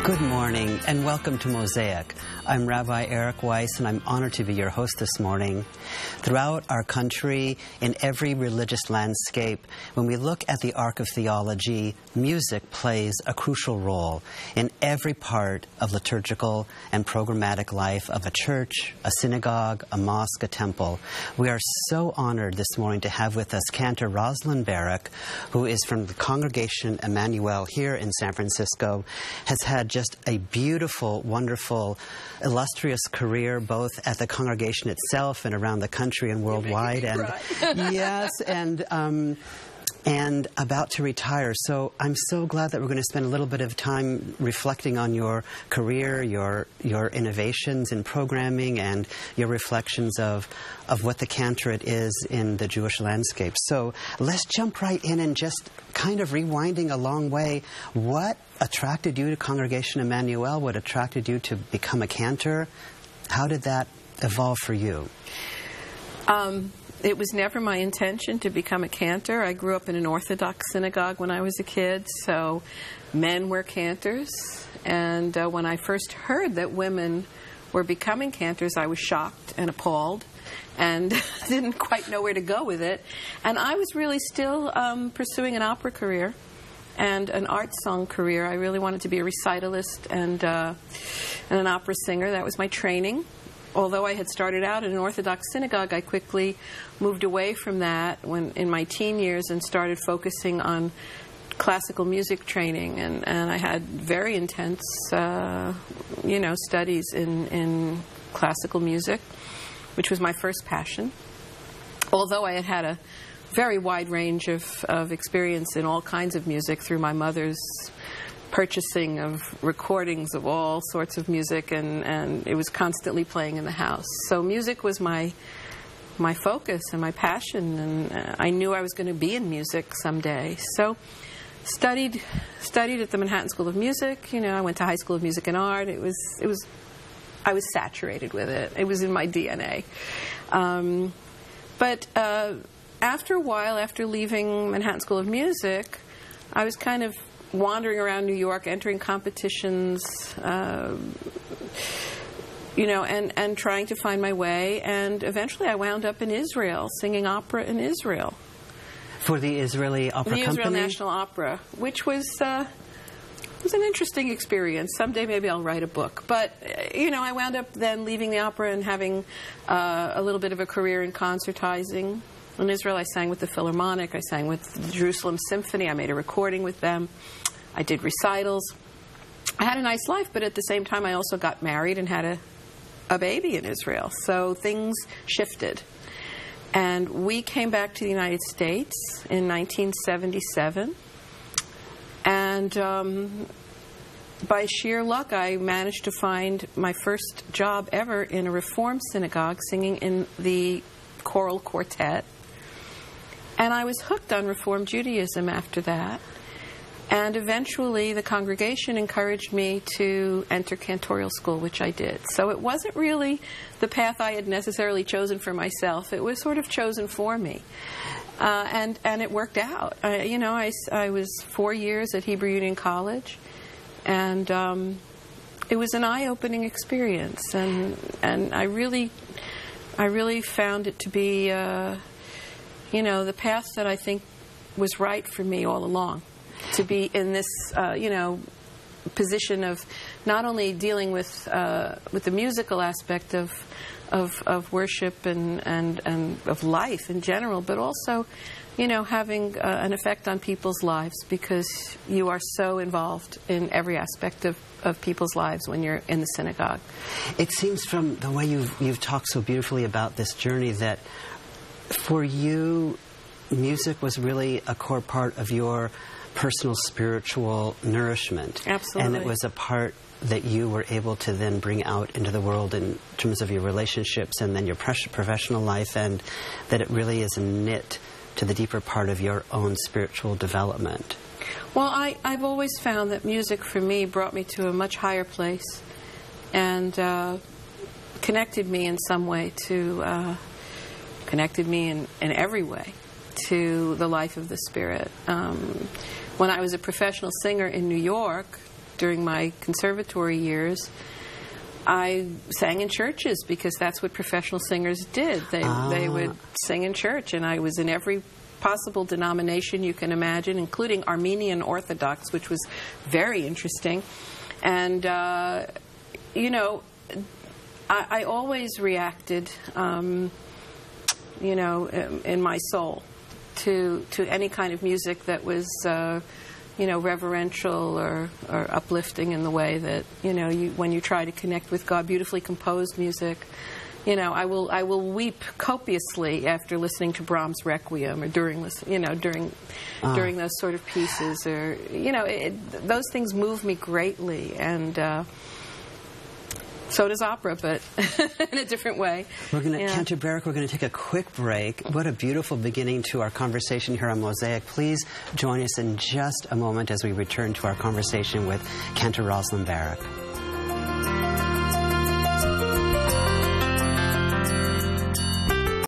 Good morning and welcome to Mosaic. I'm Rabbi Eric Weiss and I'm honored to be your host this morning. Throughout our country, in every religious landscape, when we look at the arc of theology, music plays a crucial role in every part of liturgical and programmatic life of a church, a synagogue, a mosque, a temple. We are so honored this morning to have with us Cantor Rosalind Barrick, who is from the Congregation Emmanuel here in San Francisco, has had just a beautiful, wonderful, illustrious career both at the congregation itself and around the country and worldwide. And yes, and about to retire. So I'm so glad that we're going to spend a little bit of time reflecting on your career, your innovations in programming, and your reflections of what the cantorate is in the Jewish landscape. So let's jump right in and just kind of rewinding a long way. What attracted you to Congregation Emmanuel? What attracted you to become a cantor? How did that evolve for you? It was never my intention to become a cantor. I grew up in an Orthodox synagogue when I was a kid, so men were cantors. And when I first heard that women were becoming cantors, I was shocked and appalled and didn't quite know where to go with it. And I was really still pursuing an opera career and an art song career. I really wanted to be a recitalist and an opera singer. That was my training. Although I had started out in an Orthodox synagogue, I quickly moved away from that in my teen years and started focusing on classical music training. And I had very intense, studies in classical music, which was my first passion. Although I had had a very wide range of experience in all kinds of music through my mother's purchasing of recordings of all sorts of music, and it was constantly playing in the house. So music was my focus and my passion, and I knew I was going to be in music someday. So studied at the Manhattan School of Music. I went to High School of Music and Art. I was saturated with it. It was in my DNA. But after a while, after leaving Manhattan School of Music, I was kind of wandering around New York, entering competitions, and trying to find my way. And eventually I wound up in Israel, singing opera in Israel. For the Israeli Opera Company? The Israel National Opera, which was an interesting experience. Someday maybe I'll write a book. But, I wound up then leaving the opera and having a little bit of a career in concertizing. In Israel, I sang with the Philharmonic. I sang with the Jerusalem Symphony. I made a recording with them. I did recitals. I had a nice life, but at the same time, I also got married and had a baby in Israel. So things shifted. And we came back to the United States in 1977. And by sheer luck, I managed to find my first job ever in a Reform synagogue, singing in the choral quartet. And I was hooked on Reform Judaism after that. And eventually the congregation encouraged me to enter cantorial school, which I did. So it wasn't really the path I had necessarily chosen for myself. It was sort of chosen for me. And it worked out. I was 4 years at Hebrew Union College, and it was an eye-opening experience. And I really found it to be, the path that I think was right for me all along. To be in this, position of not only dealing with the musical aspect of worship and of life in general, but also, having an effect on people's lives, because you are so involved in every aspect of people's lives when you're in the synagogue. It seems from the way you've talked so beautifully about this journey that for you, music was really a core part of your personal spiritual nourishment. Absolutely. And it was a part that you were able to then bring out into the world in terms of your relationships and then your professional life, and that it really is knit to the deeper part of your own spiritual development. Well, I've always found that music for me brought me to a much higher place and connected me in some way connected me in every way to the life of the Spirit. When I was a professional singer in New York, during my conservatory years, I sang in churches because that's what professional singers did. They would sing in church, and I was in every possible denomination you can imagine, including Armenian Orthodox, which was very interesting. And, you know, I always reacted, you know, in my soul to any kind of music that was, you know, reverential or uplifting in the way that, you know, when you try to connect with God, beautifully composed music. You know, I will weep copiously after listening to Brahms' Requiem or during those sort of pieces, or you know, those things move me greatly, and so does opera, but in a different way. We're going to, Cantor Barrick, we're going to take a quick break. What a beautiful beginning to our conversation here on Mosaic. Please join us in just a moment as we return to our conversation with Cantor Rosalind Barrick.